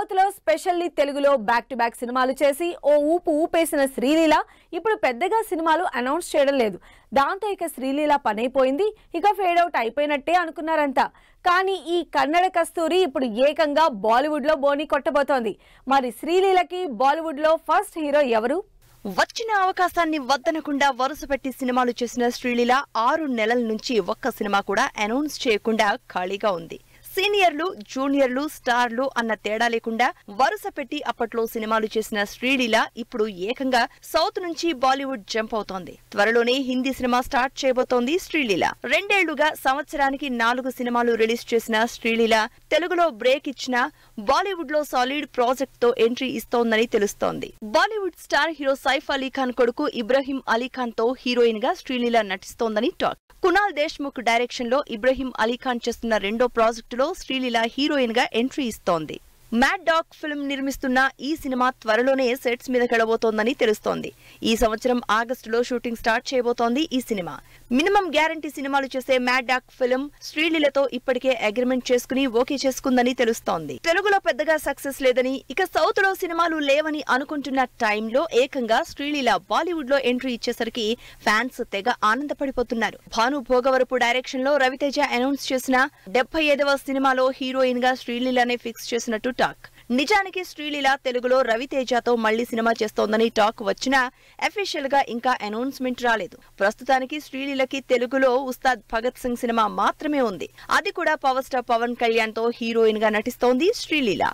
South లో specially తెలుగులో back to back సినిమాలు చేసి ఓ ఊపు ఊపేసిన శ్రీలీల ఇప్పుడు పెద్దగా సినిమాలు అనౌన్స్ చేయడం లేదు. దాంతో ఇక శ్రీలీల పనైపోయింది, ఇక ఫేడ్ అవుట్ అయిపోయినట్టే అనుకున్నారంతా. కానీ ఈ కన్నడ కస్తూరి ఇప్పుడు ఏకంగా బాలీవుడ్ లో బోని కొట్టబోతోంది. మరి శ్రీలీలకి బాలీవుడ్ లో ఫస్ట్ హీరో ఎవరు? వచ్చిన అవకాశాన్ని వద్దనకుండా వరుసపెట్టి సినిమాలు చేసిన శ్రీలీల 6 నెలల నుంచి ఒక్క సినిమా కూడా అనౌన్స్ చేయకుండా ఖాళీగా ఉంది. సీనియర్లు, జూనియర్లు, స్టార్లు అన్న తేడా లేకుండా వరుస పెట్టి అప్పట్లో సినిమాలు చేసిన శ్రీలీల ఇప్పుడు ఏకంగా సౌత్ నుంచి బాలీవుడ్ జంప్ అవుతోంది. త్వరలోనే హిందీ సినిమా స్టార్ట్ చేయబోతోంది శ్రీలీల. 2 ఏళ్లుగా సంవత్సరానికి 4 సినిమాలు రిలీజ్ చేసిన శ్రీలీల తెలుగులో బ్రేక్ ఇచ్చిన బాలీవుడ్ లో సాలిడ్ ప్రాజెక్ట్ తో ఎంట్రీ ఇస్తోందని తెలుస్తోంది. బాలీవుడ్ స్టార్ హీరో సైఫ్ అలీ ఖాన్ కొడుకు ఇబ్రహీం అలీ ఖాన్ తో హీరోయిన్ గా శ్రీలీల నటిస్తోందని టాక్. కునాల్ దేశ్ముఖ్ డైరెక్షన్ లో ఇబ్రహీం అలీ ఖాన్ చేస్తున్న రెండో ప్రాజెక్టులో శ్రీలీల హీరోయిన్ గా ఎంట్రీ ఇస్తోంది. మ్యాడ్ డాగ్ ఫిల్మ్ నిర్మిస్తున్న ఈ సినిమా త్వరలోనే సెట్స్ మీద కెడబోతోందని తెలుస్తోంది. ఈ సంవత్సరం ఆగస్టులో షూటింగ్ స్టార్ట్ చేయబోతోంది ఈ సినిమా. మినిమం గ్యారంటీ సినిమాలు చేసే మ్యాడ్ డాగ్ ఫిల్మ్ శ్రీలీలతో ఇప్పటికే అగ్రిమెంట్ చేసుకుని ఓకే చేసుకుందని తెలుస్తోంది. తెలుగులో పెద్దగా సక్సెస్ లేదని, ఇక సౌత్ లో సినిమాలు లేవని అనుకుంటున్న టైంలో ఏకంగా శ్రీలీల బాలీవుడ్ లో ఎంట్రీ ఇచ్చేసరికి ఫ్యాన్స్ తెగ ఆనందపడిపోతున్నారు. భాను భోగవరపు డైరెక్షన్ లో రవితేజ అనౌన్స్ చేసిన 75వ సినిమాలో హీరోయిన్ గా శ్రీలీలనే ఫిక్స్ చేసినట్టు టాక్. నిజానికి శ్రీలీల తెలుగులో రవితేజతో మళ్లీ సినిమా చేస్తోందని టాక్ వచ్చినా అఫీషియల్ గా ఇంకా అనౌన్స్మెంట్ రాలేదు. ప్రస్తుతానికి శ్రీలీలకి తెలుగులో ఉస్తాద్ భగత్ సింగ్ సినిమా మాత్రమే ఉంది. అది కూడా పవర్ స్టార్ పవన్ కళ్యాణ్ తో హీరోయిన్ గా నటిస్తోంది శ్రీలీల.